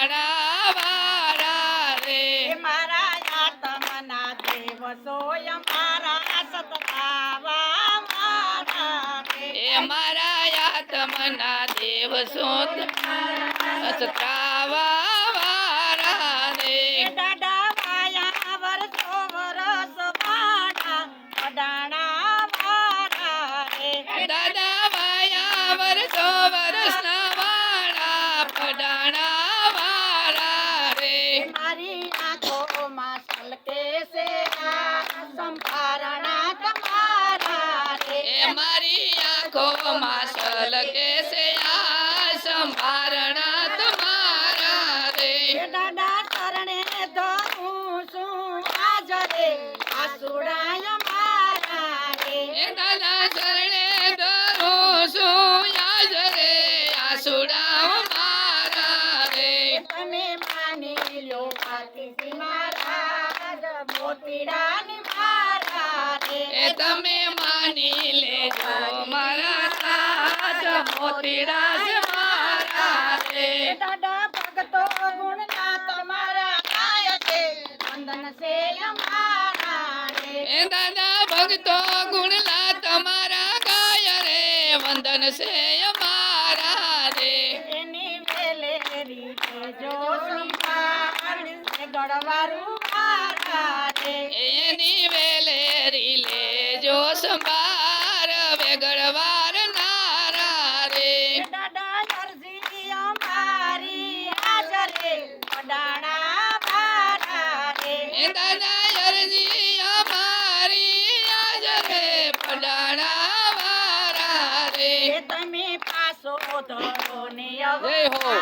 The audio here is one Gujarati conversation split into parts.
દાણા વાળા રે મારા આત્મના દેવ સોય મારા સતતાવા મારા એ મારા આત્મના દેવ સોત સતાવા વાળા રે દાદા વાયા વરસો વરસ વાડા અડાણા વાળા રે દાદા વાયા વરસો વરસના વાળા પડાણા વાળા રે મારી આંખોમાં છલકે છે આ સંભારણા તમારા રે એ મારી આંખોમાં છલકે છે આ સંભારણા તમારા રે દાદા શરણે ધરું છું આજ રે આસુડાય મારા રે એ દાદા શરણે ધરું છું યાદ રે આસુડાઓ મારા રે તમે માની લો પાતી મારા મોતીડાની મારા રે એ તમે માની લેજો મારા સાત મોતીડા છે મારા રે દાદા ભગતો ગુણના તમારા ગાય છે વંદન છે અમારા રે એ દાદા ભક્તો ગુણલા તમારા ગાય રે વંદન છે અમારા રે એની વેલેરી જો સંભાળ ગળવારું મારા રે એની વેલેરી લેજો સંભાર વેગળવાર નારા રે દાદા અરજી અમારી હાજરે અડાણા મારા રે એ દાદા અરજી અમારી આજ રે પડાણા વારા રે તમે પાસો ધરો ને જય હો.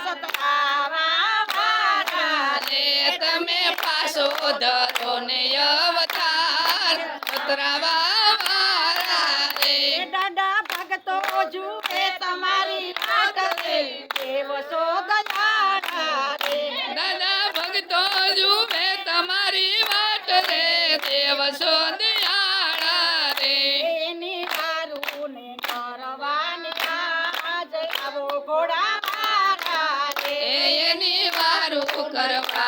સતાવા મારા રે તમે પાસો ધરો ને અવતાર ઉતરાવા વારા રે દાદા ભગતો જુએ તમારી રાત રે દેવ સો ગજાડા રે દાદા ભક્તો જુએ તમારી વાટ રે દેવ સો દયાળા રે એની દારૂ ને કરવાની આજ આવો ઘોડા મારા રે એની વારું કરવા